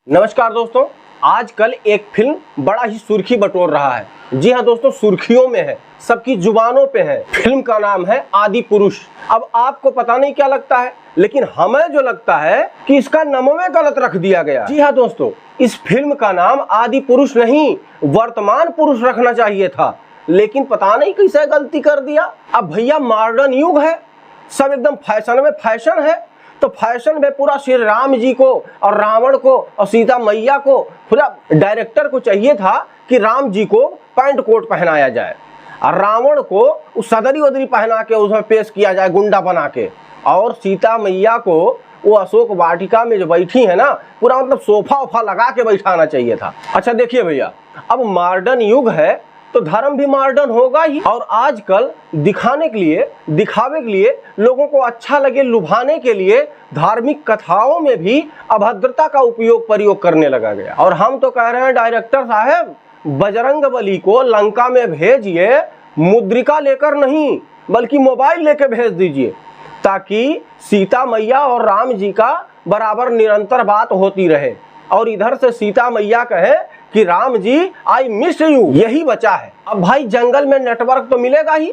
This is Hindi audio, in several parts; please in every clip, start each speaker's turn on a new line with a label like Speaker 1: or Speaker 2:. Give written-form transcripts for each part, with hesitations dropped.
Speaker 1: नमस्कार दोस्तों, आजकल एक फिल्म बड़ा ही सुर्खी बटोर रहा है। जी हाँ दोस्तों, सुर्खियों में है, सबकी जुबानों पे है। फिल्म का नाम है आदि पुरुष। अब आपको पता नहीं क्या लगता है, लेकिन हमें जो लगता है कि इसका नामवे गलत रख दिया गया। जी हाँ दोस्तों, इस फिल्म का नाम आदि पुरुष नहीं, वर्तमान पुरुष रखना चाहिए था, लेकिन पता नहीं कैसे गलती कर दिया। अब भैया मॉडर्न युग है, सब एकदम फैशन में फैशन है, तो फैशन में पूरा श्री राम जी को और रावण को और सीता मैया को, पूरा डायरेक्टर को चाहिए था कि राम जी को पैंट कोट पहनाया जाए और रावण को उस सदरी वदरी पहना के उसमें पेश किया जाए गुंडा बना के, और सीता मैया को वो अशोक वाटिका में जो बैठी है ना, पूरा मतलब सोफा वोफा लगा के बैठाना चाहिए था। अच्छा देखिए भैया, अब मॉडर्न युग है तो धर्म भी मॉडर्न होगा ही, और आजकल दिखाने के लिए, दिखावे के लिए, लोगों को अच्छा लगे लुभाने के लिए धार्मिक कथाओं में भी अभद्रता का प्रयोग करने लगा गया। और हम तो कह रहे हैं डायरेक्टर साहब, बजरंगबली को लंका में भेजिए, मुद्रिका लेकर नहीं बल्कि मोबाइल लेकर भेज दीजिए, ताकि सीता मैया और राम जी का बराबर निरंतर बात होती रहे, और इधर से सीता मैया कहे कि Ram ji I miss you, यही बचा है। अब भाई जंगल में नेटवर्क तो मिलेगा ही,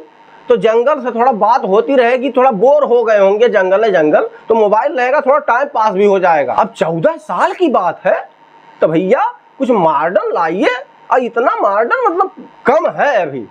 Speaker 1: तो जंगल से थोड़ा बात होती रहेगी, थोड़ा बोर हो गए होंगे जंगल, तो मोबाइल रहेगा, थोड़ा टाइम पास भी हो जाएगा। अब 14 साल की बात है, तो भैया कुछ मॉडर्न लाइए, और इतना मॉडर्न मतलब कम है, अभी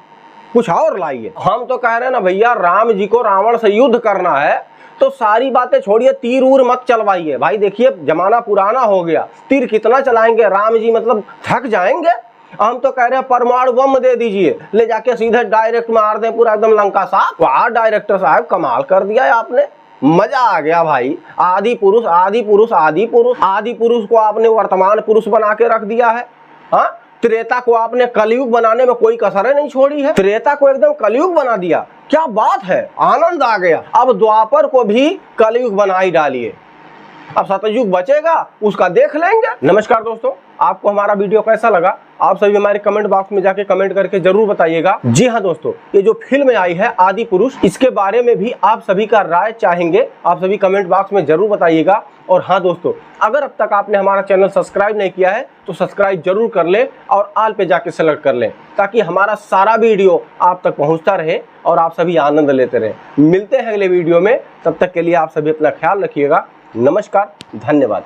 Speaker 1: कुछ और लाइए। हम तो कह रहे हैं ना भैया, राम जी को रावण से युद्ध करना है तो सारी बातें छोड़िए, तीर उर मत चलवाइए। भाई देखिए जमाना पुराना हो गया, तीर कितना चलाएंगे, राम जी मतलब थक जाएंगे। हम तो कह रहे हैं परमाणु बम दे दीजिए, ले जाके सीधे डायरेक्ट मार दें पूरा एकदम लंका साफ। वाह डायरेक्टर साहब, कमाल कर दिया है आपने, मजा आ गया भाई। आदि पुरुष आदि पुरुष आदि पुरुष, आदि पुरुष को आपने वर्तमान पुरुष बना के रख दिया है। हाँ, त्रेता को आपने कलयुग बनाने में कोई कसर नहीं छोड़ी है, त्रेता को एकदम कलयुग बना दिया। क्या बात है, आनंद आ गया। अब द्वापर को भी कलयुग बना ही डालिए, अब सतयुग बचेगा उसका देख लेंगे। नमस्कार दोस्तों, आपको हमारा वीडियो कैसा लगा आप सभी हमारे कमेंट बॉक्स में जाके कमेंट करके जरूर बताइएगा। जी हाँ दोस्तों, ये जो फिल्म आई है आदि पुरुष, इसके बारे में भी आप सभी का राय चाहेंगे, आप सभी कमेंट बॉक्स में जरूर बताइएगा। और हाँ दोस्तों, अगर अब तक आपने हमारा चैनल सब्सक्राइब नहीं किया है तो सब्सक्राइब जरूर कर लें और ऑल पे जाके सेलेक्ट कर लें, ताकि हमारा सारा वीडियो आप तक पहुंचता रहे और आप सभी आनंद लेते रहे। मिलते हैं अगले वीडियो में, तब तक के लिए आप सभी अपना ख्याल रखिएगा। नमस्कार, धन्यवाद।